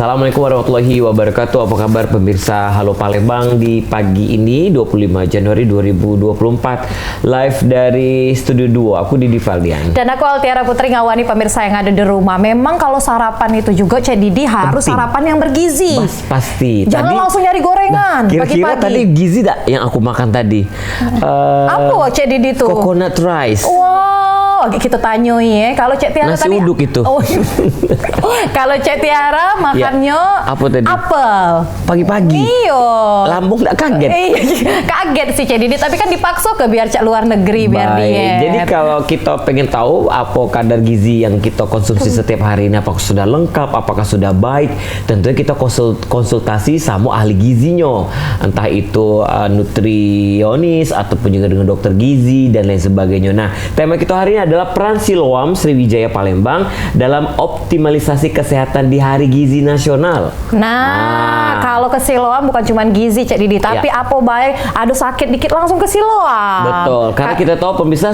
Assalamualaikum warahmatullahi wabarakatuh. Apa kabar pemirsa Halo Palembang di pagi ini 25 Januari 2024 live dari Studio 2. Aku Didi Valdian. Dan aku Altiara Putri ngawani pemirsa yang ada di rumah. Memang kalau sarapan itu juga Cek Didi harus Penting. sarapan yang bergizi. Pasti. Jangan langsung nyari gorengan Kira-kira pagi-pagi. tadi gizi tak yang aku makan tadi? Apa Cek Didi tuh? Coconut rice. Wow, kita tanyoi ya. Kalau Cek Tiara Nasi tadi uduk itu. Oh. Kalau Cek Tiara makannya Apa tadi? apel. Pagi-pagi. Iyo. Lambung tak kaget? Kaget sih Cek Didi, tapi kan dipaksa ke biar Cek luar negeri biar Baik. diet. Jadi kalau kita pengen tahu apa kadar gizi yang kita konsumsi setiap hari ini, apakah sudah lengkap, apakah sudah baik, tentunya kita konsultasi sama ahli gizinya, entah itu nutrionis ataupun juga dengan dokter gizi dan lain sebagainya. Nah, tema kita hari ini adalah peran Siloam Sriwijaya Palembang dalam optimalisasi kesehatan di Hari Gizi Nasional. Nah, kalau ke Siloam bukan cuma gizi Cek Didi, tapi apa baik ada sakit dikit langsung ke Siloam. Betul, karena kita tahu pemirsa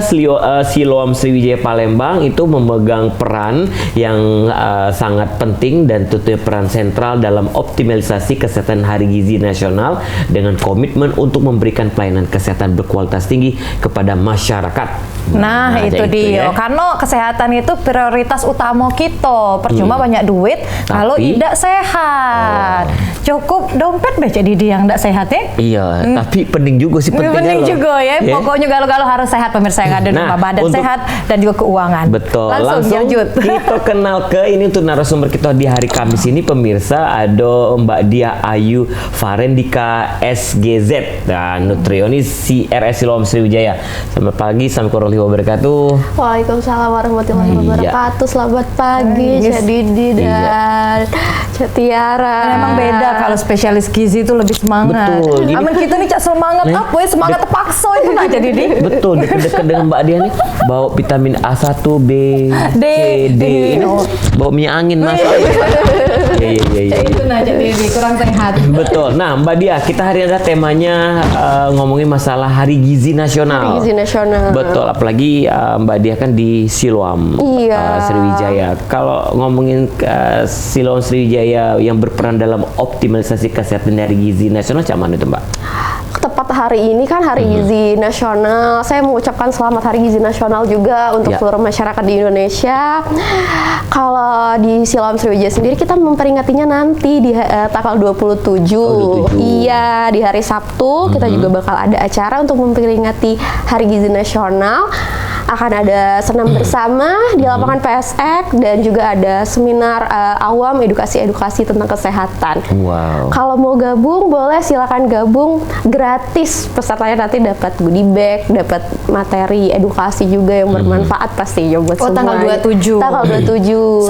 Siloam Sriwijaya Palembang itu memegang peran yang sangat penting dan tentunya peran sentral dalam optimalisasi kesehatan Hari Gizi Nasional dengan komitmen untuk memberikan pelayanan kesehatan berkualitas tinggi kepada masyarakat. Nah, itu dia. Ya. Karena kesehatan itu prioritas utama kita. Percuma banyak duit kalau tidak sehat. Cukup dompet deh Cek Didi yang tidak sehat ya. Iya, tapi penting juga sih pentingnya Penting loh. juga ya. Pokoknya galau-galau harus sehat pemirsa yang ada di rumah. Badan sehat dan juga keuangan. Betul. Langsung lanjut. Kita kenal ke ini untuk narasumber kita di hari Kamis ini pemirsa, ada Mbak Dia Ayu Farendika SGZ dan nutrionis CRS Siloam Sriwijaya. Selamat pagi, assalamualaikum warahmatullahi wabarakatuh. Waalaikumsalam warahmatullahi wabarakatuh. Selamat pagi Cek Didi dan Cek Tiara. Memang beda kalau spesialis gizi itu lebih semangat. Betul. Amin kita nih Cak semangat apa ya? Semangat terpaksa itu nggak Cek Didi. Betul, deket-deket dengan Mbak Dia nih bawa vitamin A1, B, D. C, D. Ini bawa minyak angin mas. Iya. Itu nah Cek Didi kurang sehat. Betul. Nah, Mbak Dia, kita hari ini ada temanya ngomongin masalah Hari Gizi Nasional. Hari Gizi Nasional. Betul, apalagi Mbak Dia kan di Siloam Sriwijaya. Kalau ngomongin Siloam Sriwijaya yang berperan dalam optimalisasi kesehatan Hari Gizi Nasional, macam mana itu Mbak? Tepat hari ini kan Hari Gizi Nasional. Saya mengucapkan selamat Hari Gizi Nasional juga untuk seluruh masyarakat di Indonesia. Kalau di Siloam Sriwijaya sendiri kita memperingatinya nanti di tanggal 27. Iya, di hari Sabtu kita juga bakal ada acara untuk memperingati Hari Gizi Nasional. Akan ada senam bersama di lapangan PSX dan juga ada seminar awam edukasi tentang kesehatan. Wow. Kalau mau gabung boleh silakan gabung gratis. Pesertanya nanti dapat goodie bag, dapat materi edukasi juga yang bermanfaat pastinya buat semua. Tanggal 27. Tanggal 27.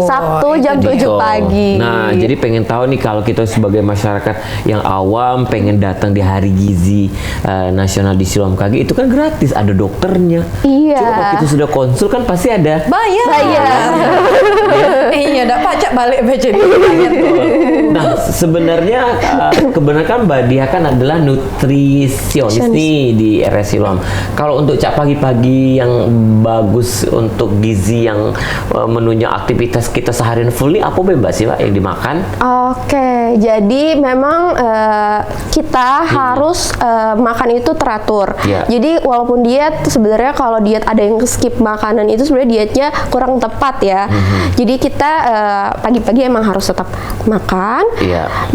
Sabtu jam 7 pagi. Nah, jadi pengen tahu nih kalau kita sebagai masyarakat yang awam pengen datang di Hari Gizi Nasional di Siloam KG itu kan gratis, ada dokternya. Iya. Coba kalau kita sudah konsul kan pasti ada Bayar. Iya, enggak pajak balik BC. Nah, sebenarnya kebanyakan Mbak Dia kan adalah nutrisionis nih di RS Siloam. Kalau untuk Cak pagi-pagi yang bagus untuk gizi yang menunjang aktivitas kita seharian full nih apa Mbak sih Pak yang dimakan? Oke, jadi memang kita harus makan itu teratur. Jadi walaupun diet sebenarnya kalau diet ada yang skip makanan itu sebenarnya dietnya kurang tepat ya. Jadi kita pagi-pagi emang harus tetap makan.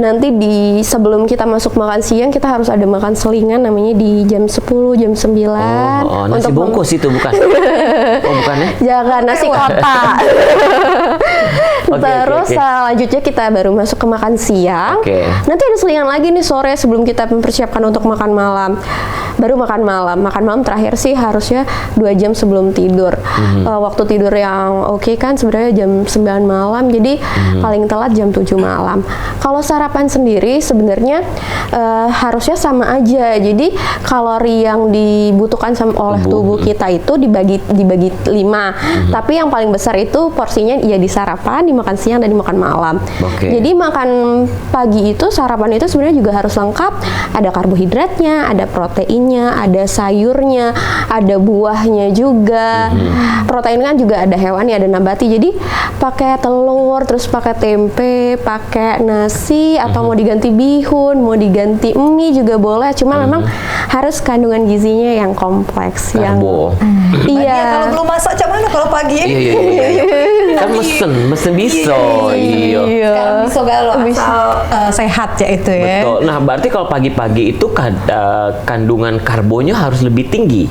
Nanti sebelum kita masuk makan siang kita harus ada makan selingan namanya di jam 10, jam 9. Oh, nasi bungkus itu bukan? Oh, bukan ya? Jangan nasi kotak. Terus selanjutnya kita baru masuk ke makan siang. Nanti ada selingan lagi nih sore sebelum kita mempersiapkan untuk makan malam. Baru makan malam. Makan malam terakhir sih harusnya 2 jam sebelum tidur. Waktu tidur yang oke kan sebenarnya jam 9 malam. Jadi paling telat jam 7 malam. Kalau sarapan sendiri sebenarnya harusnya sama aja. Jadi kalori yang dibutuhkan oleh tubuh kita itu dibagi 5. Tapi yang paling besar itu porsinya ya di sarapan, di makan siang, dan makan malam. Oke. Jadi makan pagi itu, sarapan itu sebenarnya juga harus lengkap. Ada karbohidratnya, ada proteinnya, ada sayurnya, ada buahnya juga. Protein kan juga ada hewani, ada nabati. Jadi pakai telur, terus pakai tempe, pakai nasi, atau mau diganti bihun, mau diganti mie juga boleh. Cuma memang harus kandungan gizinya yang kompleks, Karbo. Iya, kalau belum masak cak mana kalau pagi ya? Iya. Kan mesen bisa. Iya. Sekarang bisa kalau asal sehat ya itu ya. Betul. Nah, berarti kalau pagi-pagi itu kandungan karbonya harus lebih tinggi.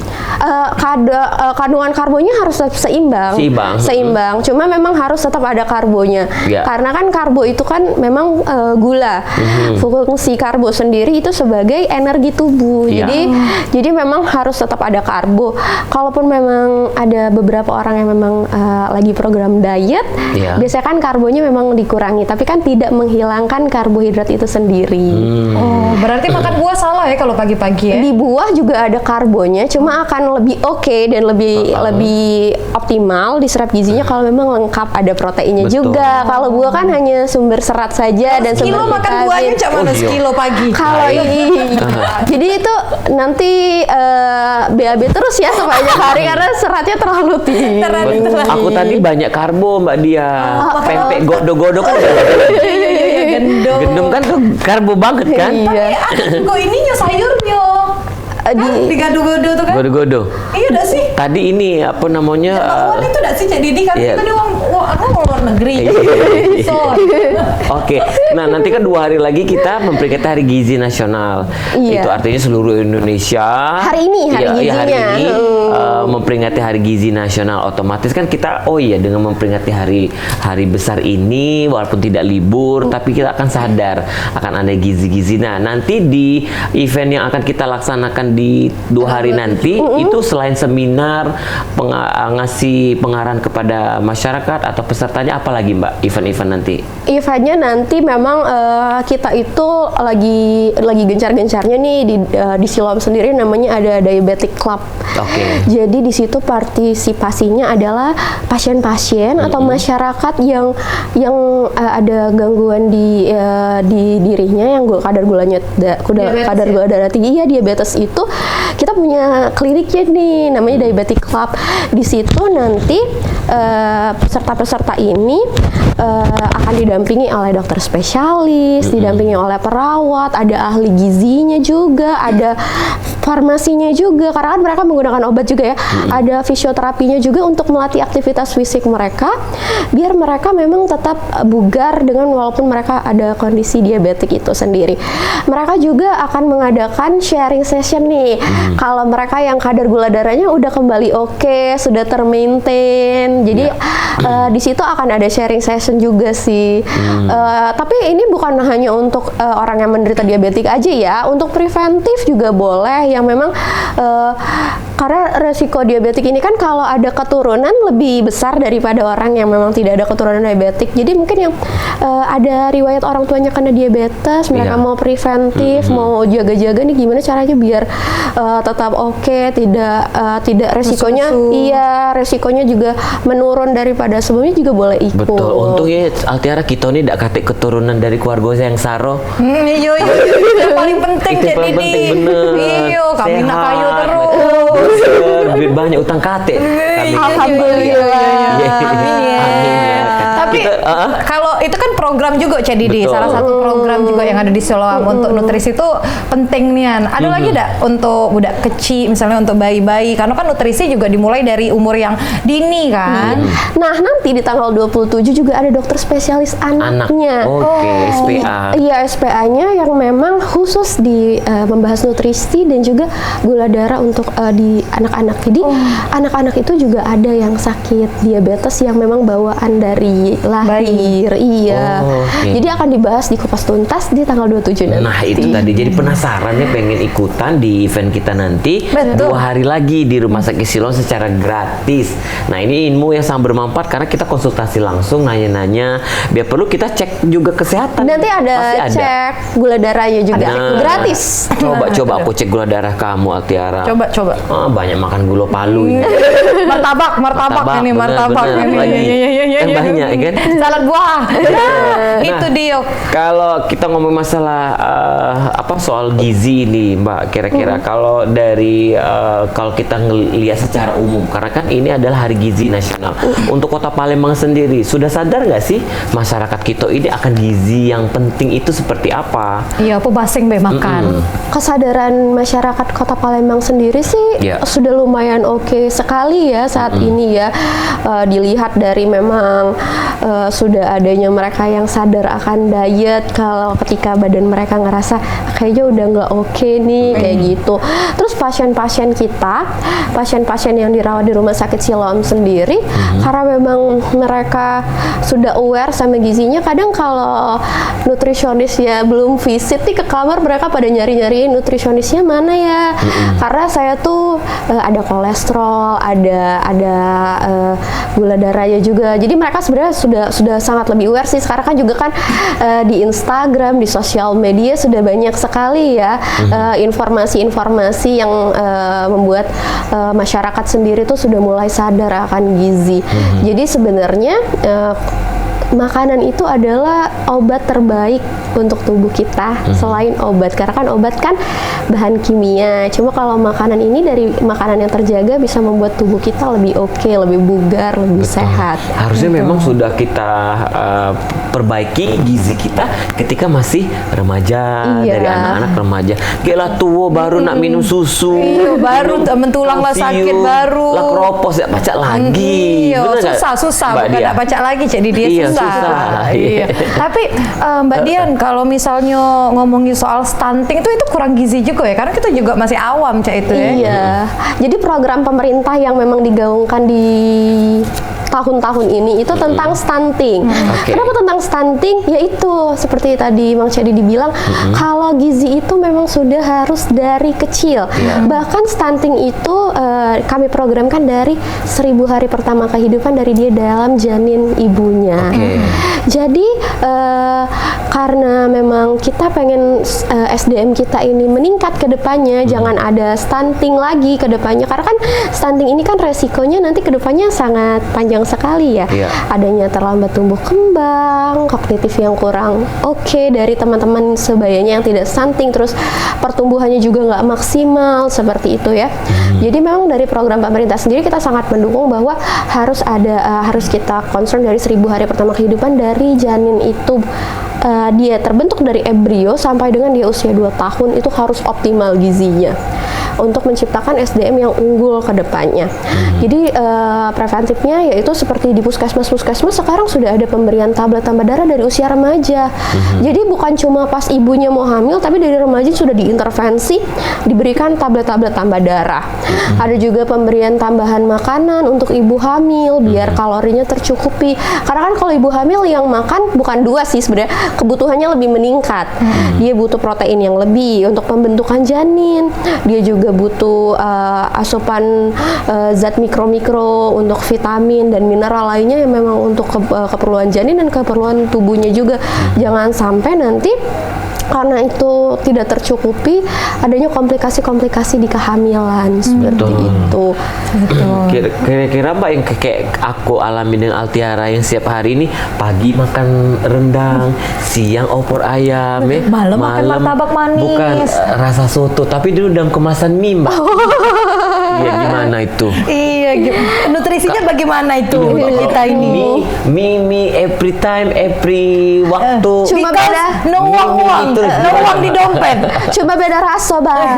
Kandungan karbonya harus tetap seimbang. Seimbang. Cuma memang harus tetap ada karbonya. Ya. Karena kan karbo itu kan memang gula. Fungsi karbo sendiri itu sebagai energi tubuh. Ya. Jadi memang harus tetap ada karbo. Kalaupun memang ada beberapa orang yang memang lagi program diet, Ya. biasanya kan karbonya memang dikurangi, tapi kan tidak menghilangkan karbohidrat itu sendiri. Oh, berarti makan buah salah ya kalau pagi-pagi ya? Di buah juga ada karbonya, cuma akan lebih oke dan lebih optimal diserap gizinya kalau memang lengkap, ada proteinnya Betul. juga. Kalau buah kan hanya sumber serat saja dan Sekilo sumber makan vitamin. buahnya cak mana Oh, iya. sekilo pagi? Kalau ini, jadi itu nanti BAB terus ya sepanjang hari karena seratnya terlalu tinggi. Betul. Aku tadi banyak karbo Mbak Dia. Oh, Pempek godo-godo kan. Iya, gendong. Gendum kan tuh karbo banget kan? Iya. Ada juga ininya sayurnya. Di gado-gado tuh kan? Godo-godo. Iya dah sih. Tadi ini apa namanya? Bakwan itu dah sih Cak Didi kan iya. kita di uang luar negeri. Iya. So, Oke, nah nanti kan 2 hari lagi kita memperingati Hari Gizi Nasional. Iya. Itu artinya seluruh Indonesia. Hari ini, hari Iya, hari gizinya. ini memperingati Hari Gizi Nasional. Otomatis kan kita, dengan memperingati hari besar ini, walaupun tidak libur, tapi kita akan sadar akan ada gizi-gizi. Nah, nanti di event yang akan kita laksanakan di 2 hari nanti, itu selain seminar, ngasih pengarahan kepada masyarakat atau pesertanya, apa lagi Mbak event-event nanti? Eventnya nanti memang kita itu lagi gencar-gencarnya nih di Siloam sendiri, namanya ada Diabetic Club. Oke. Jadi di situ partisipasinya adalah pasien-pasien atau masyarakat yang ada gangguan di dirinya, yang kadar gula darah tinggi. Iya, diabetes itu kita punya kliniknya nih, namanya Diabetic Club. Di situ nanti peserta-peserta ini akan didampingi oleh dokter spesialis, didampingi oleh perawat, ada ahli gizinya juga, ada farmasinya juga, karena kan mereka menggunakan obat juga ya. Ada fisioterapinya juga untuk melatih aktivitas fisik mereka, biar mereka memang tetap bugar dengan walaupun mereka ada kondisi diabetik itu sendiri. Mereka juga akan mengadakan sharing session nih. Kalau mereka yang kadar gula darahnya udah kembali oke, sudah termaintain, jadi di situ akan ada sharing session juga sih. Tapi ini bukan hanya untuk orang yang menderita diabetik aja ya, untuk preventif juga boleh, yang memang karena resiko diabetik ini kan kalau ada keturunan lebih besar daripada orang yang memang tidak ada keturunan diabetik. Jadi mungkin yang ada riwayat orang tuanya kena diabetes, mereka Iya. mau preventif, mau jaga-jaga nih gimana caranya biar tetap oke, tidak resikonya, resikonya juga menurun daripada sebelumnya, juga boleh ikut. Betul. Untungnya Altiara kita ini tidak katik keturunan dari keluarga yang saro. Iya, yang paling penting Itu Cak paling Didi. penting, bener. Iya, kami nak Sehat, kayu terus. betul. Duit banyak utang katik. Alhamdulillah. Amin ya. Tapi kalau itu kan program juga Cak Didi, Betul. salah satu program juga yang ada di Siloam untuk nutrisi itu penting nian. Ada lagi enggak untuk budak kecil, misalnya untuk bayi-bayi? Karena kan nutrisi juga dimulai dari umur yang dini kan. Nah, nanti di tanggal 27 juga ada dokter spesialis anaknya. Oke, SPA. Iya, SPA-nya yang memang khusus di membahas nutrisi dan juga gula darah untuk di anak-anak. Jadi anak-anak itu juga ada yang sakit diabetes yang memang bawaan dari lahir. Iya. Oke. Jadi akan dibahas di Kupas Tuntas di tanggal 27 nanti. Nah itu tadi, jadi penasaran nih pengen ikutan di event kita nanti. Betul. 2 hari lagi di Rumah Sakit Siloam secara gratis. Nah ini ilmu yang sangat bermanfaat karena kita konsultasi langsung, nanya-nanya. Biar perlu kita cek juga kesehatan. Nanti ada Pasti cek gula darahnya juga, Nah, gratis. Coba aku cek gula darah kamu, Altiara. Coba. Banyak makan gula palu ini. Martabak ini, bener, martabak bener. ini. Lagi. Iya. Kan banyak kan. kan? Salad buah. Nah, itu dia. Kalau kita ngomong masalah soal gizi ini, Mbak, kira-kira kalau dari kalau kita ngelihat secara umum, karena kan ini adalah Hari Gizi Nasional. Untuk Kota Palembang sendiri, sudah sadar nggak sih masyarakat kita ini akan gizi yang penting itu seperti apa? Iya, apa basing be makan. Kesadaran masyarakat Kota Palembang sendiri sih sudah lumayan oke sekali ya saat ini ya. Dilihat dari memang sudah adanya mereka yang sadar akan diet kalau ketika badan mereka ngerasa kayaknya udah nggak oke nih kayak gitu. Terus pasien-pasien kita, pasien-pasien yang dirawat di Rumah Sakit Siloam sendiri, karena memang mereka sudah aware sama gizinya, kadang kalau nutrisionis ya belum visit nih ke kamar, mereka pada nyari-nyariin nutrisionisnya mana ya. Karena saya tuh ada kolesterol, ada gula darahnya juga. Jadi mereka sebenarnya sudah sangat lebih aware sih. Sekarang kan juga kan di Instagram, di sosial media sudah banyak sekali ya informasi-informasi yang membuat masyarakat sendiri tuh sudah mulai sadar akan gizi. Jadi sebenarnya makanan itu adalah obat terbaik untuk tubuh kita selain obat, karena kan obat kan bahan kimia. Cuma kalau makanan ini dari makanan yang terjaga bisa membuat tubuh kita lebih oke, lebih bugar, lebih sehat. Harusnya memang sudah kita perbaiki gizi kita ketika masih remaja, dari anak-anak remaja. Gila tua baru nak minum susu, baru mentulang lah sakit baru. Lah keropos ya pacak lagi. Iya, susah bukan nak pacak lagi, jadi dia susah. Iya. Tapi Mbak Dian, kalau misalnya ngomongin soal stunting itu kurang gizi juga ya, karena kita juga masih awam Cak itu ya. Iya. Jadi program pemerintah yang memang digaungkan di tahun-tahun ini itu tentang stunting. Kenapa tentang stunting? Yaitu seperti tadi Mang Cedi dibilang, kalau gizi itu memang sudah harus dari kecil. Bahkan stunting itu kami programkan dari 1000 hari pertama kehidupan dari dia dalam janin ibunya. Jadi karena memang kita pengen SDM kita ini meningkat ke depannya, jangan ada stunting lagi ke depannya, karena kan stunting ini kan resikonya nanti ke depannya sangat panjang sekali ya. Adanya terlambat tumbuh kembang, kognitif yang kurang oke dari teman-teman sebayanya yang tidak stunting, terus pertumbuhannya juga nggak maksimal seperti itu ya. Jadi memang dari program pemerintah sendiri kita sangat mendukung bahwa harus kita concern dari 1000 hari pertama kehidupan dari janin itu. Dia terbentuk dari embrio sampai dengan dia usia 2 tahun itu harus optimal gizinya untuk menciptakan SDM yang unggul ke depannya. Jadi preventifnya yaitu seperti di puskesmas sekarang sudah ada pemberian tablet tambah darah dari usia remaja. Jadi bukan cuma pas ibunya mau hamil, tapi dari remaja sudah diintervensi diberikan tablet-tablet tambah darah. Ada juga pemberian tambahan makanan untuk ibu hamil biar kalorinya tercukupi. Karena kan kalau ibu hamil yang makan bukan 2 sih sebenarnya, kebutuhannya lebih meningkat. Dia butuh protein yang lebih untuk pembentukan janin. Dia juga butuh asupan zat mikro-mikro untuk vitamin dan mineral lainnya yang memang untuk keperluan janin dan keperluan tubuhnya juga. Jangan sampai nanti karena itu tidak tercukupi, adanya komplikasi-komplikasi di kehamilan seperti itu. Kira-kira Mbak yang kayak aku alami dengan Altiara yang setiap hari ini pagi makan rendang, siang opor ayam, malam makan martabak manis. Bukan rasa soto, tapi dia udah kemasan mie Mbak. Iya gimana itu? Iya, nutrisinya bagaimana itu untuk kita ini? Mie every time, every waktu. Cuma beda no uang di dompet. Cuma beda rasa, Baik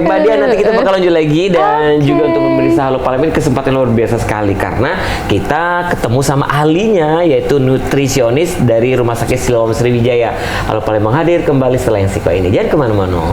Mbak Dian, nanti kita bakal lanjut lagi dan juga untuk pemirsa Halo Palembang kesempatan luar biasa sekali karena kita ketemu sama ahlinya yaitu nutrisionis dari Rumah Sakit Siloam Sriwijaya. Halo Palembang hadir kembali setelah yang siko ini. Jangan kemana-mana.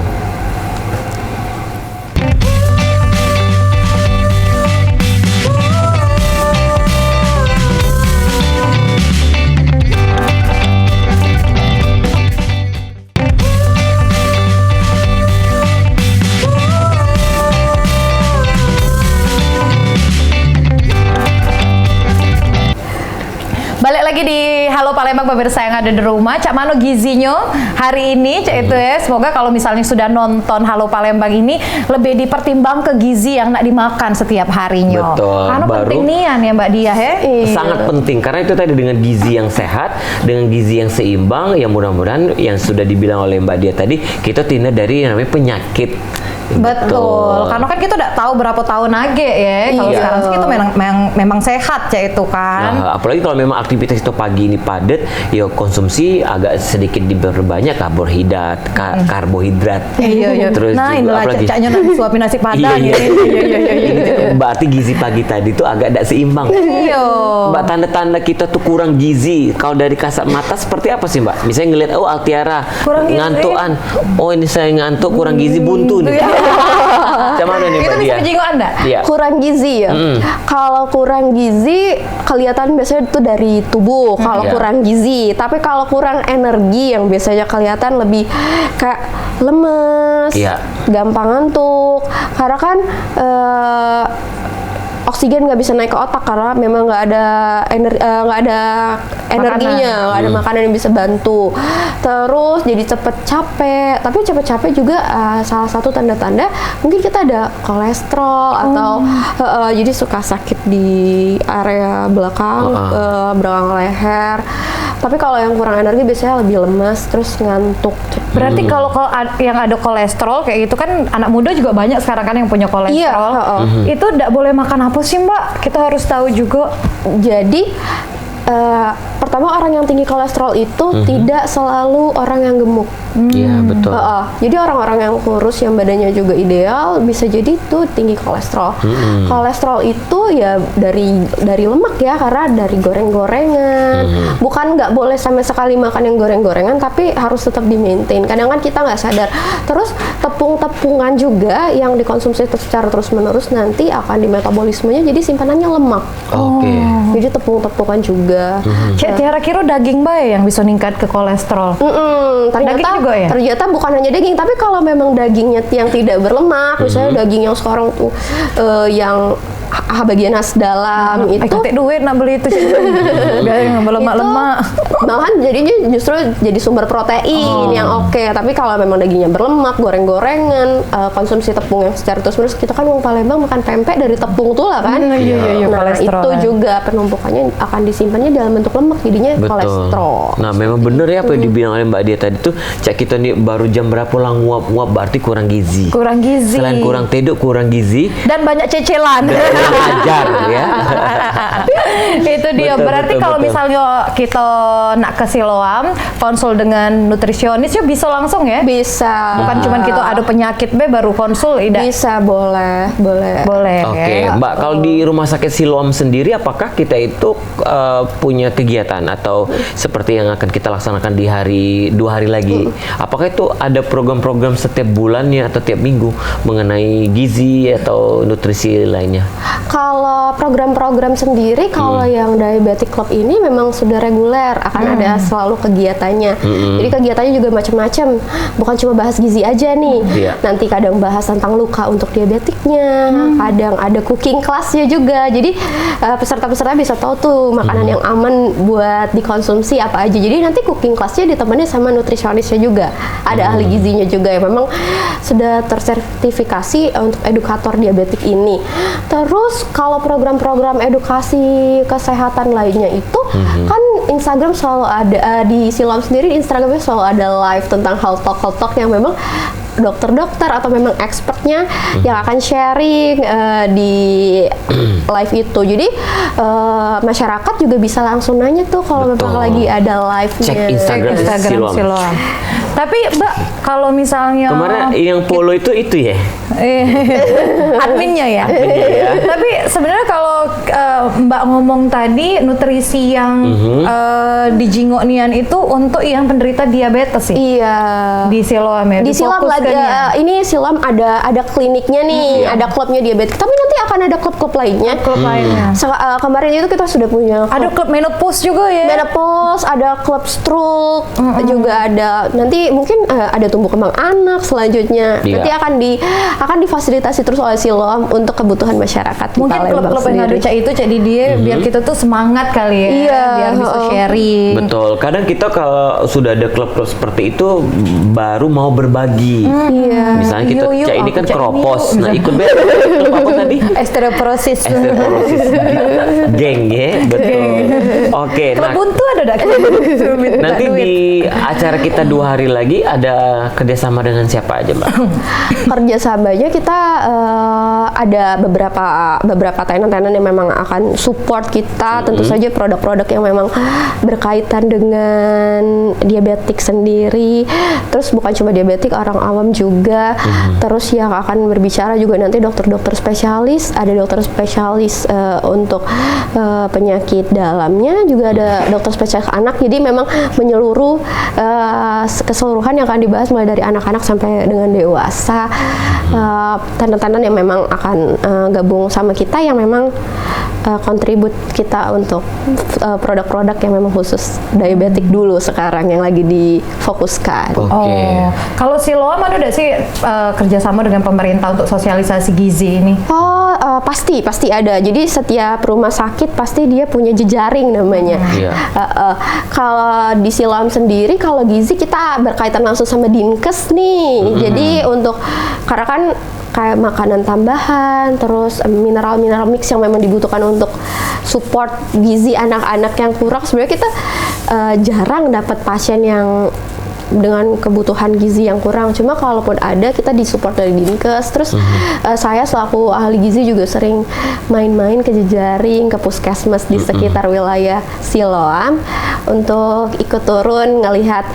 Balik lagi di Halo Palembang pemirsa yang ada di rumah, Cak Mano gizinya hari ini Cak itu ya. Semoga kalau misalnya sudah nonton Halo Palembang ini lebih dipertimbang ke gizi yang nak dimakan setiap harinya. Betul. Karena penting nian ya Mbak Dia ya. Sangat penting karena itu tadi dengan gizi yang sehat, dengan gizi yang seimbang, yang mudah-mudahan yang sudah dibilang oleh Mbak Dia tadi, kita terhindar dari yang namanya penyakit. Betul, karena kan kita udah tahu berapa tahun lagi ya. Kalau sekarang sih itu memang sehat ya itu kan. Nah, apalagi kalau memang aktivitas itu pagi ini padat, ya konsumsi agak sedikit diperbanyak karbohidrat, Iya. Terus Nah, juga inilah apalagi caknya nanti suapin nasi padang. Iya. Iya. Berarti gizi pagi tadi itu agak tidak seimbang. Iya. Mbak, tanda-tanda kita tuh kurang gizi. Kalau dari kasat mata seperti apa sih Mbak? Misalnya ngelihat, oh Altiara Kurang gizi. ngantukan, oh ini saya ngantuk kurang gizi buntu nih. Cuman nih Mbak Itu Dia. bisa Anda? Iya. Kurang gizi ya. Kalau kurang gizi kelihatan biasanya itu dari tubuh. Kalau Iya. kurang gizi, tapi kalau kurang energi yang biasanya kelihatan lebih kayak lemes, Iya. gampang ngantuk. Karena kan oksigen nggak bisa naik ke otak karena memang nggak ada energinya, nggak ada makanan yang bisa bantu. Terus jadi cepet capek, tapi cepet capek juga salah satu tanda-tanda mungkin kita ada kolesterol atau jadi suka sakit di area belakang leher. Tapi kalau yang kurang energi biasanya lebih lemas, terus ngantuk. Berarti kalau yang ada kolesterol kayak gitu kan anak muda juga banyak sekarang kan yang punya kolesterol. Iya, Itu tidak boleh makan apa sih Mbak? Kita harus tahu juga. Jadi pertama orang yang tinggi kolesterol itu tidak selalu orang yang gemuk. Iya, betul. Jadi orang-orang yang kurus yang badannya juga ideal bisa jadi tuh tinggi kolesterol. Kolesterol itu ya dari lemak ya, karena dari goreng-gorengan. Bukan nggak boleh sama sekali makan yang goreng-gorengan, tapi harus tetap di-maintain. Kadang kan kita nggak sadar. Terus tepung-tepungan juga yang dikonsumsi secara terus-menerus nanti akan di metabolismenya jadi simpanannya lemak. Oke. Jadi tepung-tepungan juga. Kira-kira daging bae yang bisa ningkat ke kolesterol. Daging juga ya? Ternyata bukan hanya daging, tapi kalau memang dagingnya yang tidak berlemak, misalnya daging yang sekarang tuh yang bagian khas dalam itu Kate duit nak beli itu. Gak yang berlemak-lemak. malahan jadinya justru jadi sumber protein yang oke. Tapi kalau memang dagingnya berlemak, goreng-gorengan, konsumsi tepung yang secara terus-menerus, kita kan orang Palembang makan pempek dari tepung tuh lah kan. Iya, Nah kolesterol itu kan. juga penumpukannya akan disimpannya dalam bentuk lemak, jadinya kolesterol. Nah, memang benar ya apa yang dibilang oleh Mbak Dia tadi tuh, Cak kita nih baru jam berapa lah nguap-nguap berarti kurang gizi. Kurang gizi. Selain kurang tidur, kurang gizi. Dan banyak cecelan. Kurang ajar ya. Itu dia. Betul, Berarti betul, kalau betul. misalnya kita nak ke Siloam, konsul dengan nutrisionis ya bisa langsung ya? Bisa. Bukan cuma kita ada penyakit baru konsul, tidak? Bisa, boleh. Boleh. Oke, ya. Mbak, kalau di Rumah Sakit Siloam sendiri, apakah kita itu punya kegiatan atau seperti yang akan kita laksanakan di 2 hari lagi? Apakah itu ada program-program setiap bulannya atau tiap minggu mengenai gizi atau nutrisi lainnya? Kalau program-program sendiri, kalau yang Diabetic Club ini memang sudah reguler, akan ada selalu kegiatannya. Jadi kegiatannya juga macam-macam, bukan cuma bahas gizi aja nih. Iya. Nanti kadang bahas tentang luka untuk diabetiknya, kadang ada cooking classnya juga. Jadi peserta-peserta bisa tahu tuh makanan yang aman buat dikonsumsi apa aja. Jadi nanti cooking classnya ditemani sama nutrisionisnya juga, ada ahli gizinya juga yang memang sudah tersertifikasi untuk edukator diabetik ini. Terus kalau program-program edukasi kesehatan lainnya itu kan Instagram selalu ada, di Siloam sendiri Instagramnya selalu ada live tentang health talk yang memang dokter-dokter atau memang expertnya yang akan sharing di live itu. Jadi masyarakat juga bisa langsung nanya tuh kalau memang Betul. lagi ada live-nya. Cek Instagram Siloam. Siloam. Tapi Mbak, kalau misalnya Kemarin yang follow itu ya? adminnya ya. Adminnya ya. Tapi sebenarnya kalau Mbak ngomong tadi nutrisi yang di Jingok Nian itu untuk yang penderita diabetes sih. Iya. Di Siloam ya. Di Siloam Fokus ini Siloam ada kliniknya nih, ada klubnya diabetes. Tapi nanti akan ada klub-klub lainnya. Klub lainnya. Kemarin itu kita sudah punya Ada klub menopause juga ya. menopause, ada klub stroke, juga ada. Nanti mungkin ada tumbuh kembang anak selanjutnya. Iya. Nanti akan difasilitasi terus oleh Siloam untuk kebutuhan masyarakat. di Mungkin Palembang klub-klub yang sendiri. ada Cak itu jadi dia biar kita tuh semangat kali ya, Iya, biar bisa sharing. Betul. Kadang kita kalau sudah ada klub-klub seperti itu baru mau berbagi. Iya. Misalnya kita Yuk, Cak ini aku kan Cak ini keropos. yuk. Nah, ikut beda klub apa tadi? Osteoporosis. Osteoporosis. Geng ya, betul. Oke, Klub nah buntu ada dak? nanti di acara kita 2 hari lagi ada kerjasama dengan siapa aja, Mbak? Kerjasamanya kita ada beberapa tenan-tenan yang memang akan support kita. Tentu saja produk-produk yang memang berkaitan dengan diabetik sendiri. Terus bukan cuma diabetik, orang awam juga. Terus yang akan berbicara juga nanti dokter-dokter spesialis. Ada dokter spesialis untuk penyakit dalamnya, juga ada dokter spesialis anak. Jadi memang menyeluruh keseluruhan yang akan dibahas mulai dari anak-anak sampai dengan dewasa. Tenan-tenan yang memang akan gabung sama kita yang memang kontribut kita untuk produk-produk yang memang khusus diabetik dulu sekarang yang lagi difokuskan. Oke. Oh, kalau Siloam ada nggak sih kerjasama dengan pemerintah untuk sosialisasi gizi ini? Oh, pasti ada. Jadi setiap rumah sakit pasti dia punya jejaring namanya. Iya. Kalau di Siloam sendiri, kalau gizi kita berkaitan langsung sama Dinkes nih. Jadi karena kan kayak makanan tambahan, terus mineral-mineral mix yang memang dibutuhkan untuk support gizi anak-anak yang kurang. Sebenarnya kita jarang dapat pasien yang dengan kebutuhan gizi yang kurang. Cuma kalaupun ada, kita disupport dari Dinkes. Terus saya selaku ahli gizi juga sering main-main ke jejaring, ke puskesmas di sekitar wilayah Siloam untuk ikut turun ngelihat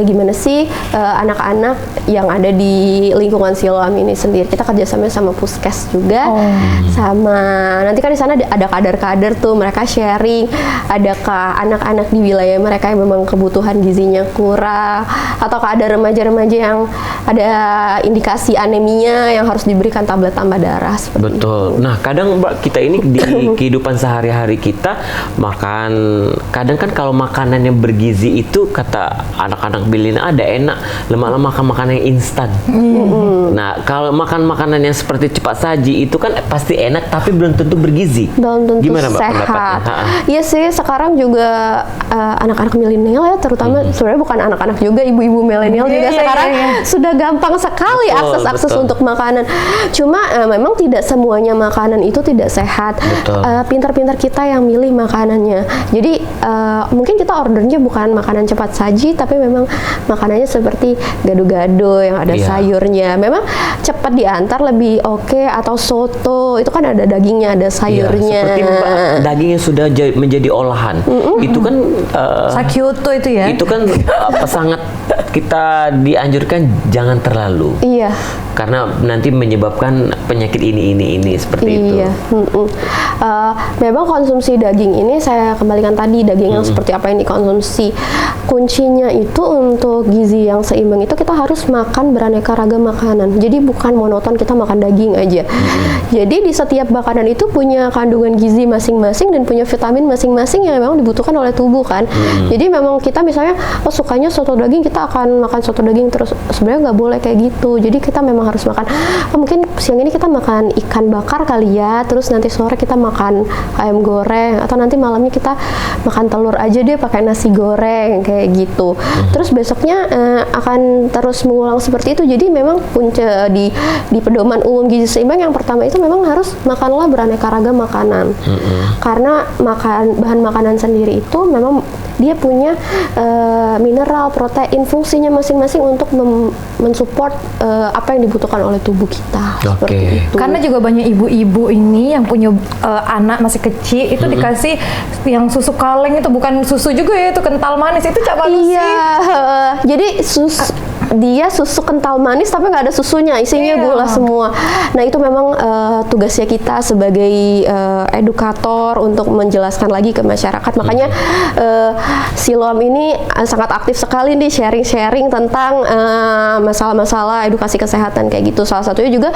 gimana sih anak-anak yang ada di lingkungan Siloam ini sendiri. Kita kerjasama sama puskes juga, sama nanti kan di sana ada kader-kader tuh, mereka sharing adakah anak-anak di wilayah mereka yang memang kebutuhan gizinya kurang, atau ada remaja-remaja yang ada indikasi anemia yang harus diberikan tablet tambah darah seperti Betul. Nah, kadang Mbak, kita ini di kehidupan sehari-hari kita makan, kadang kan kalau makanan yang bergizi itu kata anak-anak bilin ada enak, lemak-lemak makan makanan yang instan. Nah, kalau makan makanan yang seperti cepat saji itu kan pasti enak tapi belum tentu bergizi. belum tentu Gimana Mbak sehat. pendapatnya? Iya sih, sekarang juga anak-anak milenial ya, terutama sebenarnya bukan anak-anak juga, ibu-ibu milenial juga sekarang sudah gampang sekali Betul, akses betul. untuk makanan. Cuma memang tidak semuanya makanan itu tidak sehat. Betul. Pintar-pintar kita yang milih makanannya. Jadi mungkin kita ordernya bukan makanan cepat saji, tapi memang makanannya seperti gado-gado yang ada Iya. sayurnya. Memang cepat diantar lebih oke, atau soto itu kan ada dagingnya, ada sayurnya. Seperti Mbak, daging yang sudah menjadi olahan. Itu kan Sakyoto itu ya? itu kan sangat kita dianjurkan jangan terlalu. Iya. Karena nanti menyebabkan penyakit ini seperti itu. Iya. Memang konsumsi daging ini, saya kembalikan tadi, daging yang seperti apa yang dikonsumsi. Kuncinya itu untuk gizi yang seimbang itu kita harus makan beraneka ragam makanan. Jadi bukan monoton kita makan daging aja. Jadi di setiap makanan itu punya kandungan gizi masing-masing dan punya vitamin masing-masing yang memang dibutuhkan oleh tubuh kan. Jadi memang kita misalnya sukanya soto daging, kita akan makan soto daging terus. Sebenarnya nggak boleh kayak gitu. Jadi kita memang harus makan, mungkin siang ini kita makan ikan bakar kali ya, terus nanti sore kita makan ayam goreng, atau nanti malamnya kita makan telur aja deh pakai nasi goreng kayak gitu. Terus besoknya akan terus mengulang seperti itu. Jadi memang punca di pedoman umum gizi seimbang yang pertama itu memang harus makanlah beraneka ragam makanan. Karena bahan makanan sendiri itu memang dia punya mineral, protein, fungsinya masing-masing untuk mensupport apa yang dibutuhkan oleh tubuh kita. Seperti itu. Karena juga banyak ibu-ibu ini yang punya anak masih kecil itu dikasih yang susu kaleng, itu bukan susu juga ya, itu kental manis, itu Cak bagus sih. Iya, jadi dia susu kental manis tapi nggak ada susunya, isinya gula semua. Nah itu memang tugasnya kita sebagai edukator untuk menjelaskan lagi ke masyarakat. Makanya Siloam ini sangat aktif sekali nih sharing-sharing tentang masalah-masalah edukasi kesehatan kayak gitu. Salah satunya juga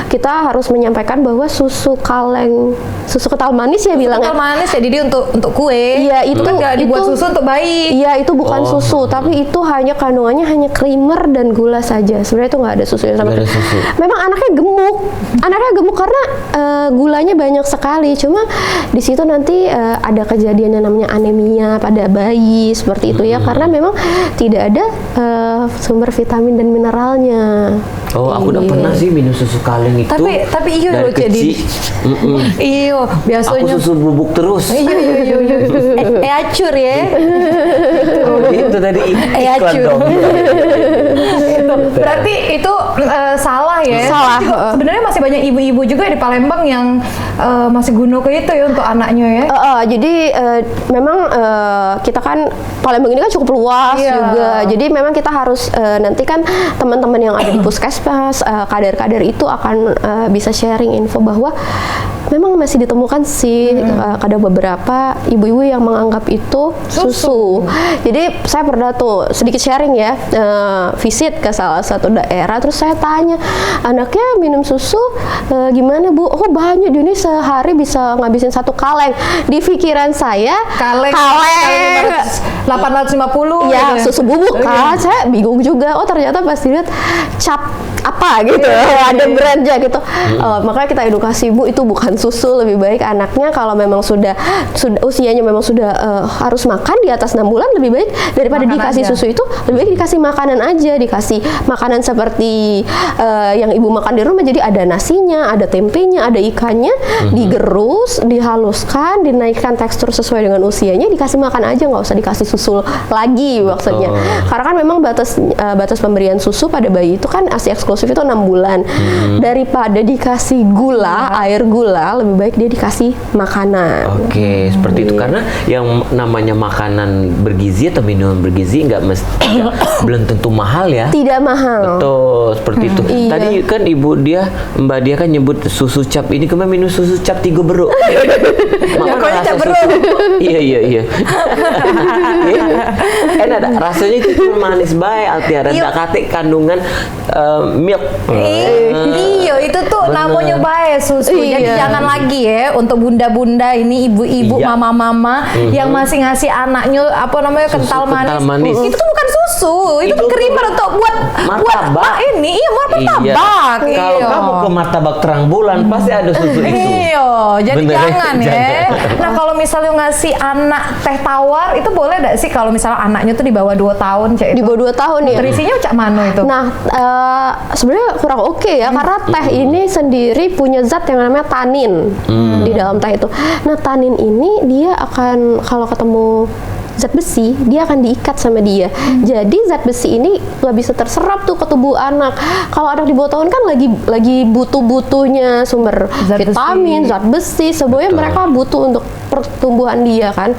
kita harus menyampaikan bahwa susu kental manis ya bilangnya. Kental manis ya, jadi untuk kue. Iya, itu kan nggak dibuat susu untuk bayi. Iya, itu bukan susu, tapi itu hanya kandungannya hanya creamer dan gula saja. Sebenarnya itu nggak ada susunya sama sekali. Memang anaknya gemuk karena gulanya banyak sekali. Cuma di situ nanti ada kejadian yang namanya anemia pada bayi seperti itu ya, karena memang tidak ada sumber vitamin dan mineralnya. Oh, aku udah pernah sih minum susu kaleng itu. Tapi iya loh, jadi iyo biasanya aku susu bubuk terus. Iyo. Acur ya. Oh, itu tadi iklan acur. dong. Berarti itu salah ya. Salah. Sebenarnya masih banyak ibu-ibu juga di Palembang yang masih guna ke itu ya untuk anaknya ya. Jadi memang kita kan Palembang ini kan cukup luas juga. Jadi memang kita harus nanti kan teman-teman yang ada di puskesmas, kader-kader itu akan bisa sharing info bahwa memang masih ditemukan sih ada beberapa ibu-ibu yang menganggap itu susu. Jadi saya pernah tuh sedikit sharing ya, visit ke salah satu daerah, terus saya tanya, anaknya minum susu gimana Bu? Oh banyak, dia ini sehari bisa ngabisin 1 kaleng. Di pikiran saya kaleng 850 ya, gitu. susu bubuk kan. Saya bingung juga. Oh ternyata pas dilihat cap apa gitu, ada brandnya gitu. Makanya kita edukasi, Bu, itu bukan susu. Lebih baik anaknya kalau memang sudah usianya memang sudah harus makan di atas 6 bulan, lebih baik daripada makan dikasih aja. susu itu, lebih baik dikasih makanan aja, dikasih makanan seperti yang ibu makan di rumah. Jadi ada nasinya, ada tempenya, ada ikannya, digerus, dihaluskan, dinaikkan tekstur sesuai dengan usianya, dikasih makan aja, nggak usah dikasih susu lagi maksudnya. Karena kan memang batas pemberian susu pada bayi itu kan ASI eksklusif itu 6 bulan. Daripada dikasih gula, air gula, lebih baik dia dikasih makanan. Oke, seperti itu. Karena yang namanya makanan bergizi atau minuman bergizi belum tentu mahal ya. Tidak mahal. Betul, seperti itu. Iya. Tadi kan Mbak dia kan nyebut susu cap. Ini kemarin minum susu cap 3 beruk. Ya, kok cap beruk? Iya. Enak dah. Rasanya itu cuma manis baik, Altia. Rendah kate kandungan milk. Iya, itu tuh namanya baik susu. Jadi Iya. jangan lagi ya untuk bunda-bunda ini, ibu-ibu, Iya. mama-mama yang masih ngasih anaknya Susu kental kental manis. manis. Itu tuh bukan susu, itu tuh Itu creamer untuk buat martabak. ini. Iya, martabak. Iya. Kalau Iya. kamu ke martabak terang bulan pasti ada susu itu. Iya, jadi Bener, jangan ya. jangan. Nah, kalau misalnya ngasih anak teh tawar, itu boleh nggak sih kalau misalnya anaknya tuh di bawah 2 tahun, Cek? Di bawah 2 tahun ya. Nutrisinya cak mana itu? Nah, sebenarnya kurang oke ya, karena teh ini sendiri punya zat yang namanya tanin di dalam teh itu. Nah, tanin ini dia akan kalau ketemu zat besi, dia akan diikat sama dia. Jadi zat besi ini nggak bisa terserap tuh ke tubuh anak. Kalau anak di bawah tahun kan lagi butuh-butuhnya sumber Zat vitamin, besi. zat besi, semuanya mereka butuh untuk pertumbuhan dia kan.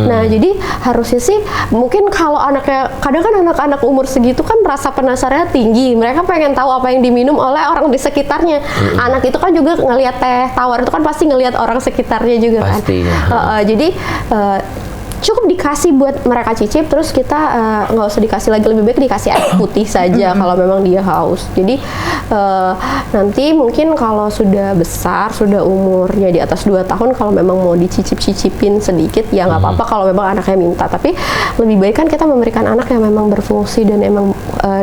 Nah, jadi harusnya sih mungkin kalau anaknya, kadang kan anak-anak umur segitu kan rasa penasarannya tinggi. Mereka pengen tahu apa yang diminum oleh orang di sekitarnya. Anak itu kan juga ngelihat teh tawar itu kan pasti ngelihat orang sekitarnya juga kan. Pastinya. Jadi cukup dikasih buat mereka cicip, terus kita nggak usah dikasih lagi, lebih baik dikasih air putih saja kalau memang dia haus. Jadi nanti mungkin kalau sudah besar, sudah umurnya di atas 2 tahun, kalau memang mau dicicip-cicipin sedikit ya nggak apa-apa kalau memang anaknya minta. Tapi lebih baik kan kita memberikan anak yang memang berfungsi dan emang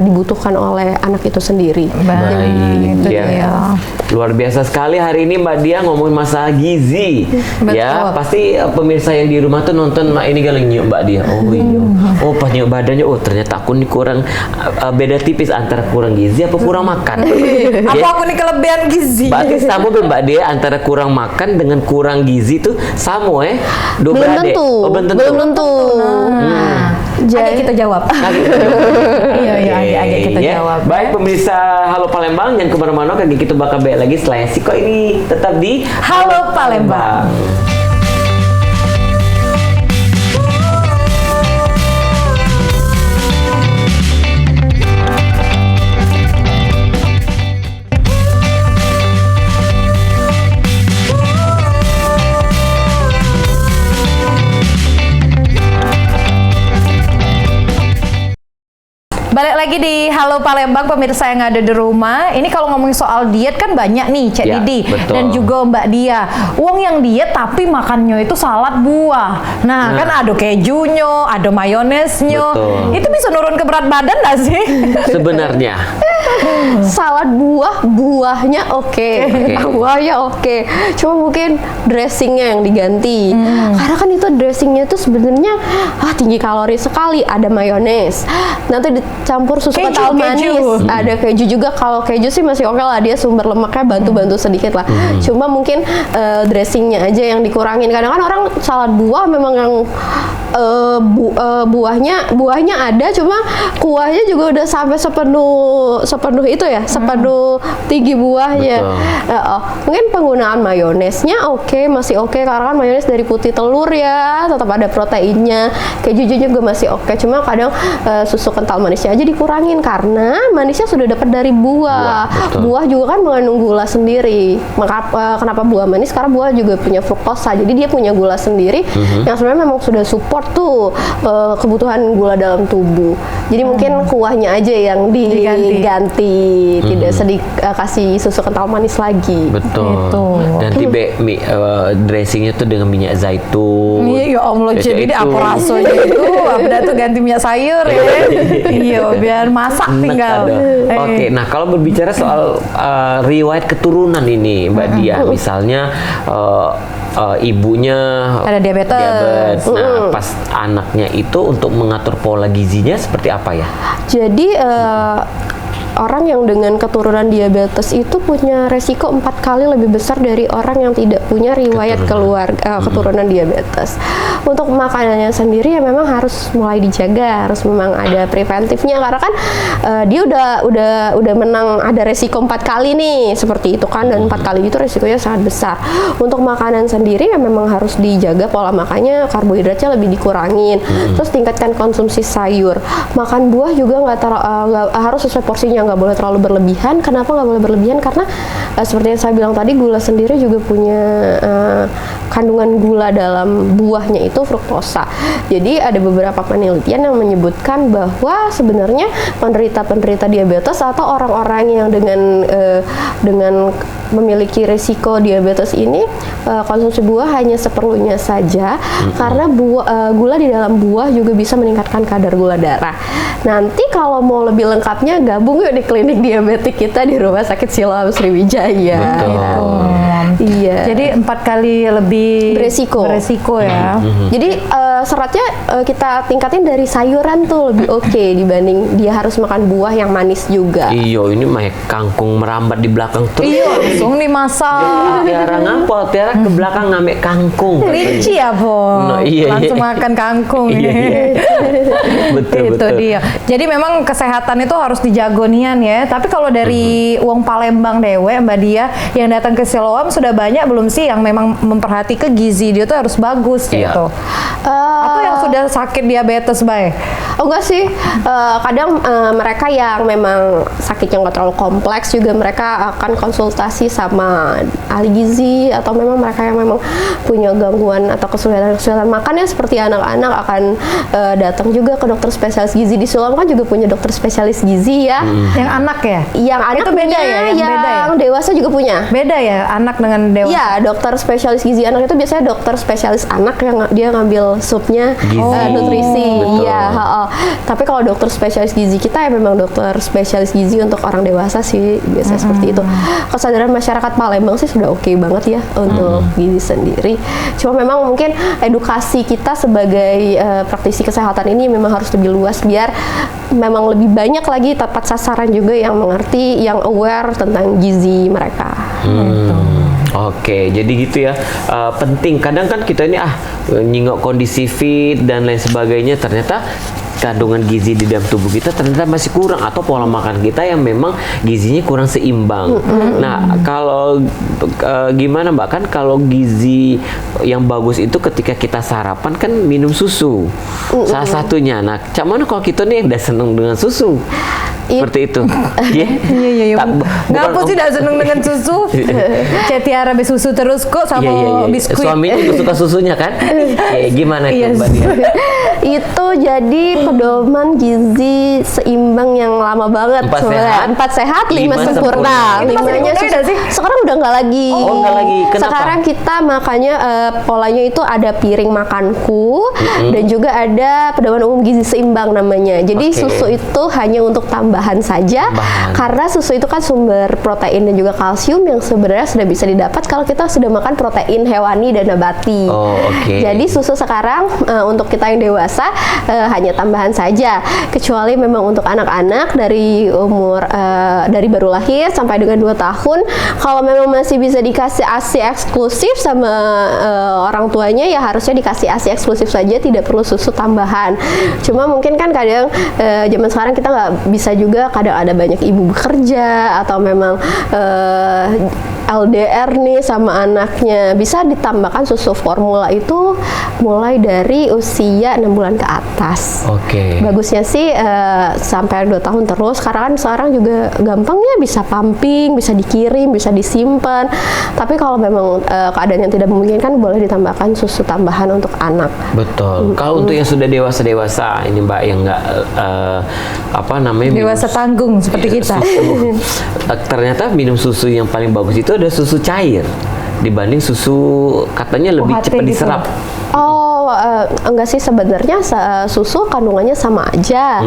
dibutuhkan oleh anak itu sendiri. itu Baik, ya. dia. Luar biasa sekali hari ini Mbak Dia ngomongin masalah gizi. Betul. Ya, pasti pemirsa yang di rumah tuh nonton ini galeng nyuk Mbak Dia. Oh iya. Oh pas nyuk badannya, oh ternyata aku nih kurang beda tipis antara kurang gizi apa kurang makan. Apa aku nih kelebihan gizi? Berarti sama Mbak Dia antara kurang makan dengan kurang gizi tuh sama Belum tentu. Oh, belum tentu. Belum tentu. Ayo kita jawab. Iya, ayo kita Ya. jawab. Baik pemirsa Halo Palembang, jangan kemana-mana, kaki kita bakal balik lagi setelah yang siko ini tetap di Halo Palembang. Balik lagi di Halo Palembang, pemirsa yang ada di rumah. Ini kalau ngomongin soal diet kan banyak nih, Cak Ya, Didi betul. dan juga Mbak Dia. Uang yang diet tapi makannya itu salad buah. Nah, kan ada kejunya, ada mayonesnya. Betul. Itu bisa nurun ke berat badan nggak sih? Sebenarnya Salad buahnya oke. Buahnya oke. Cuma mungkin dressingnya yang diganti. Karena kan itu dressingnya itu sebenarnya tinggi kalori sekali. Ada mayones, nanti dicampur susu Keju, kental manis, keju. ada keju juga. Kalau keju sih masih oke lah, dia sumber lemaknya bantu-bantu sedikit lah. Cuma mungkin dressingnya aja yang dikurangin. Kadang kan orang salad buah memang yang buahnya ada, cuma kuahnya juga udah sampai sepenuh itu ya, sepenuh tinggi buahnya. Mungkin penggunaan mayonesnya masih oke, karena kan mayones dari putih telur ya, tetap ada proteinnya. Keju juga masih oke, cuma kadang susu kental manisnya aja dikurangin karena manisnya sudah dapat dari buah. Buah juga kan mengandung gula sendiri. Maka kenapa buah manis? Karena buah juga punya fruktosa, jadi dia punya gula sendiri yang sebenarnya memang sudah support tuh kebutuhan gula dalam tubuh. Jadi mungkin kuahnya aja yang diganti, tidak kasih susu kental manis lagi. betul. Gitu. Ganti dressingnya tuh dengan minyak zaitun. Iya, ya Allah, Ya, jadi itu. apa rasanya itu? Apa tuh ganti minyak sayur ya? Iya, biar masak Enak tinggal. ada. Oke, nah kalau berbicara soal riwayat keturunan ini, Mbak Dia, misalnya ibunya Ada diabetes. Nah, pas anaknya itu untuk mengatur pola gizinya seperti apa ya? Jadi orang yang dengan keturunan diabetes itu punya resiko 4 kali lebih besar dari orang yang tidak punya riwayat keturunan diabetes. Untuk makanannya sendiri ya memang harus mulai dijaga, harus memang ada preventifnya, karena kan dia udah menang, ada resiko 4 kali nih seperti itu kan, dan 4 kali itu resikonya sangat besar. Untuk makanan sendiri ya memang harus dijaga pola makannya, karbohidratnya lebih dikurangin, terus tingkatkan konsumsi sayur, makan buah juga nggak harus sesuai porsinya, nggak boleh terlalu berlebihan. Kenapa nggak boleh berlebihan? Karena seperti yang saya bilang tadi, gula sendiri juga punya kandungan gula dalam buahnya itu fruktosa. Jadi ada beberapa penelitian yang menyebutkan bahwa sebenarnya penderita diabetes atau orang-orang yang dengan memiliki risiko diabetes ini konsumsi buah hanya seperlunya saja, karena gula di dalam buah juga bisa meningkatkan kadar gula darah. Nanti kalau mau lebih lengkapnya, gabung yuk di klinik diabetik kita di Rumah Sakit Siloam Sriwijaya. Betul. Iya. Jadi 4 kali lebih beresiko ya. Jadi seratnya kita tingkatin dari sayuran tuh lebih oke dibanding dia harus makan buah yang manis juga. Iyo, ini mah kangkung merambat di belakang terus. Iya, langsung dimasak. Tiara ngapa? Tiara ke belakang ngambil kangkung. Kelinci ya, Po. Nah, iya, Langsung iya. makan kangkung. Iya, iya. Betul, Itu betul. dia. Jadi memang kesehatan itu harus dijagonian ya. Tapi kalau dari uang Palembang dewe, Mbak Dia yang datang ke Siloam sudah banyak belum sih yang memang memperhatikan gizi dia tuh harus bagus Iya. gitu. Atau yang sudah sakit diabetes, Bay? Oh enggak sih, kadang mereka yang memang sakitnya nggak terlalu kompleks juga mereka akan konsultasi sama ahli gizi, atau memang mereka yang memang punya gangguan atau kesulitan makan ya seperti anak-anak akan datang juga ke dokter spesialis gizi. Di Siloam kan juga punya dokter spesialis gizi ya. Yang anak ya? Yang anak Itu beda punya, ya? Yang beda ya? dewasa juga punya. Beda ya anak dengan dewasa? Iya, dokter spesialis gizi anak itu biasanya dokter spesialis anak yang dia ngambil subnya Gizi. nutrisi. Betul. Iya, tapi kalau dokter spesialis gizi kita ya memang dokter spesialis gizi untuk orang dewasa sih biasanya seperti itu. Kesadaran masyarakat Palembang sih sudah oke banget ya untuk gizi sendiri. Cuma memang mungkin edukasi kita sebagai praktisi kesehatan ini memang harus lebih luas biar memang lebih banyak lagi tepat sasaran juga yang mengerti, yang aware tentang gizi mereka. Oke, jadi gitu ya. Penting. Kadang kan kita ini nyingok kondisi fit dan lain sebagainya, ternyata kandungan gizi di dalam tubuh kita ternyata masih kurang, atau pola makan kita yang memang gizinya kurang seimbang. Nah, kalau gimana Mbak, kan kalau gizi yang bagus itu ketika kita sarapan kan minum susu. Salah satunya. Nah, cak mana kalau kita nih udah seneng dengan susu? Seperti itu. Iya. Iya. Ngapa sih tidak seneng dengan susu? Tiara be susu terus kok sama biskuit. Suaminya juga suka susunya kan? Gimana itu Mbak Dia? Itu jadi pedoman gizi seimbang yang lama banget. 4 sehat, 4 sehat, 5 5 sempurna. Itu masih Limanya dipakai susu. sih? Sekarang udah nggak lagi. Oh, nggak lagi. Kenapa? Sekarang kita makanya polanya itu ada piring makanku dan juga ada pedoman umum gizi seimbang namanya. Jadi susu itu hanya untuk tambahan saja, karena susu itu kan sumber protein dan juga kalsium yang sebenarnya sudah bisa didapat kalau kita sudah makan protein hewani dan nabati. Jadi susu sekarang untuk kita yang dewasa hanya tambahan saja, kecuali memang untuk anak-anak dari umur dari baru lahir sampai dengan 2 tahun, kalau memang masih bisa dikasih ASI eksklusif sama orang tuanya, ya harusnya dikasih ASI eksklusif saja, tidak perlu susu tambahan. Cuma mungkin kan kadang zaman sekarang kita nggak bisa juga, kadang ada banyak ibu bekerja atau memang LDR nih sama anaknya, bisa ditambahkan susu formula itu mulai dari usia 6 bulan ke atas. Bagusnya sih sampai 2 tahun terus, karena kan sekarang juga gampang ya, bisa pumping, bisa dikirim, bisa disimpan. Tapi kalau memang keadaan yang tidak memungkinkan, boleh ditambahkan susu tambahan untuk anak. Betul. Kalau untuk yang sudah dewasa ini Mbak, yang nggak dewasa tanggung seperti kita. Ternyata minum susu yang paling bagus itu ada susu cair dibanding susu katanya lebih cepat diserap. Enggak sih, sebenarnya susu kandungannya sama aja.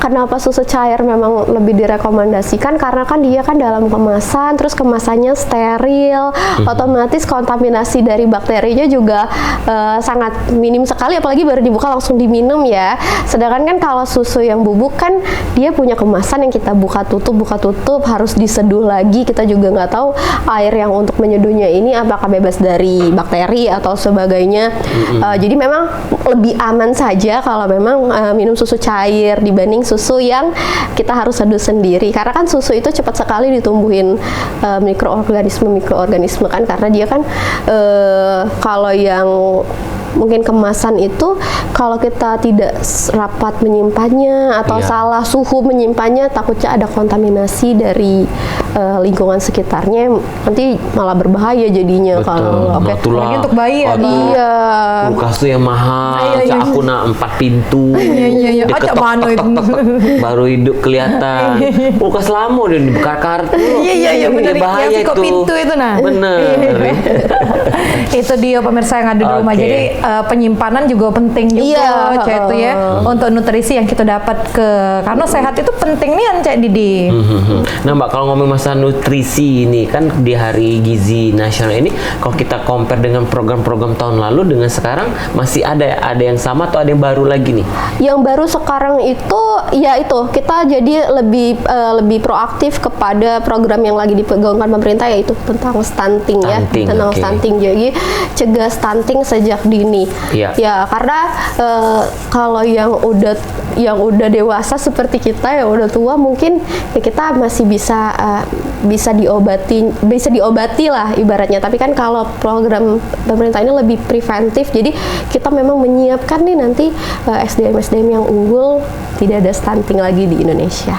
Kenapa susu cair memang lebih direkomendasikan? Karena kan dia kan dalam kemasan, terus kemasannya steril, otomatis kontaminasi dari bakterinya juga sangat minim sekali, apalagi baru dibuka langsung diminum ya. Sedangkan kan kalau susu yang bubuk kan dia punya kemasan yang kita buka tutup harus diseduh lagi. Kita juga nggak tahu air yang untuk menyeduhnya ini apakah bebas dari bakteri atau sebagainya. Jadi memang lebih aman saja kalau memang minum susu cair dibanding susu yang kita harus seduh sendiri, karena kan susu itu cepat sekali ditumbuhin mikroorganisme kan, karena dia kan kalau yang mungkin kemasan itu kalau kita tidak rapat menyimpannya atau salah suhu menyimpannya, takutnya ada kontaminasi dari lingkungan sekitarnya, nanti malah berbahaya jadinya. Kalau apalagi untuk bayi ya. Iya. Kulkas tuh yang mahal, aku 4 pintu. Acak mana itu? Baru hidup kelihatan. Kulkas lama udah dibakar tuh. Iya benar. Bahaya yang itu. pintu itu nah. Bener. Itu dia pemirsa yang ada di rumah. Jadi penyimpanan juga penting juga, Cak, itu ya, untuk nutrisi yang kita dapat karena sehat itu penting nih, Cak Didi. Nah Mbak, kalau ngomong masalah nutrisi ini kan di Hari Gizi Nasional ini, kalau kita compare dengan program-program tahun lalu dengan sekarang, masih ada yang sama atau ada yang baru lagi nih? Yang baru sekarang itu ya itu, kita jadi lebih proaktif kepada program yang lagi dipegaungkan pemerintah, yaitu tentang stunting ya, tentang stunting. Jadi cegah stunting sejak dini. Ya, karena kalau yang udah dewasa seperti kita, yang udah tua, mungkin ya kita masih bisa diobati lah ibaratnya. Tapi kan kalau program pemerintah ini lebih preventif, jadi kita memang menyiapkan nih nanti SDM yang unggul, tidak ada stunting lagi di Indonesia.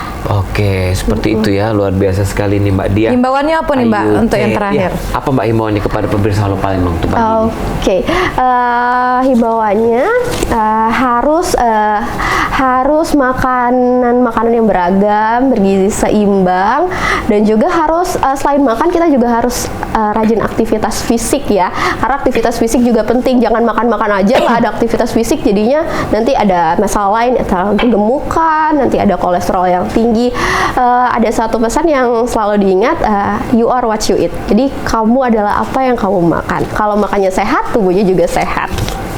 Seperti itu ya, luar biasa sekali nih Mbak Dia. Himbauannya apa nih Mbak untuk yang terakhir? Apa Mbak himbauannya kepada pemirsa Halo Palembang tuh pagi ini? Himbauannya harus makanan yang beragam, bergizi seimbang, dan juga harus selain makan kita juga harus rajin aktivitas fisik ya, karena aktivitas fisik juga penting. Jangan makan aja nggak ada aktivitas fisik, jadinya nanti ada masalah lain, kegemukan, nanti ada kolesterol yang tinggi. Ada satu pesan yang selalu diingat, you are what you eat. Jadi kamu adalah apa yang kamu makan. Kalau makannya sehat, tubuhnya juga sehat.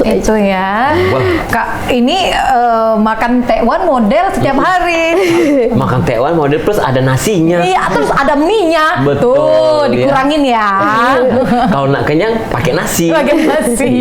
Itu ya. Wah. Kak, ini makan tekwan model setiap hari. Makan tekwan model plus ada nasinya. Iya, terus ada mie-nya. Betul, Tuh, ya. dikurangin ya. Kalau nak kenyang pakai nasi. Pakai nasi.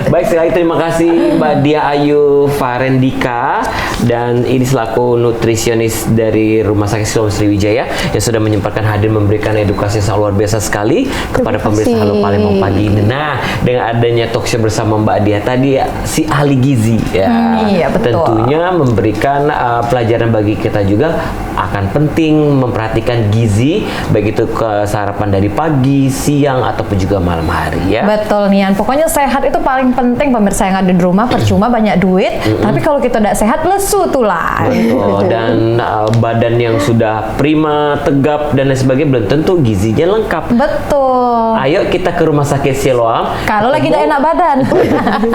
Baik sekali, terima kasih Mbak Dia Ayu Farendika, dan ini selaku nutrisionis dari Rumah Sakit Siloam Sriwijaya yang sudah menyempatkan hadir memberikan edukasi yang sangat luar biasa sekali kepada pemirsa Halo Palembang pagi ini. Nah, dengan adanya talk show bersama Mbak Dia tadi, si ahli gizi ya, Iya, betul. tentunya memberikan pelajaran bagi kita juga akan penting memperhatikan gizi, baik itu ke sarapan dari pagi, siang ataupun juga malam hari ya. Betul Nian, pokoknya sehat itu paling penting pemirsa yang ada di rumah. Percuma banyak duit, tapi kalau kita tidak sehat lesu tulah. Betul, dan badan yang sudah prima, tegap dan lain sebagainya belum tentu gizinya lengkap. Betul. Ayo kita ke Rumah Sakit Siloam. Kalau lagi tidak enak badan.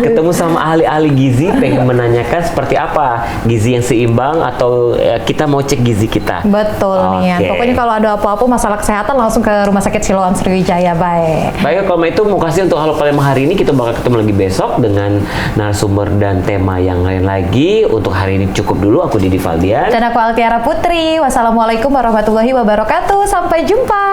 Ketemu sama ahli-ahli gizi, pengen menanyakan seperti apa gizi yang seimbang, atau kita mau cek gizi kita. Betul Nian. Oke. Pokoknya kalau ada apa-apa masalah kesehatan langsung ke Rumah Sakit Siloam Sriwijaya. Baik. Baik, kalau itu mau kasih untuk Halo Palembang hari ini, kita bakal ketemu lagi besok dengan narasumber dan tema yang lain lagi. Untuk hari ini cukup dulu, aku Didi Valdian. Dan aku Altiara Putri. Wassalamualaikum warahmatullahi wabarakatuh. Sampai jumpa.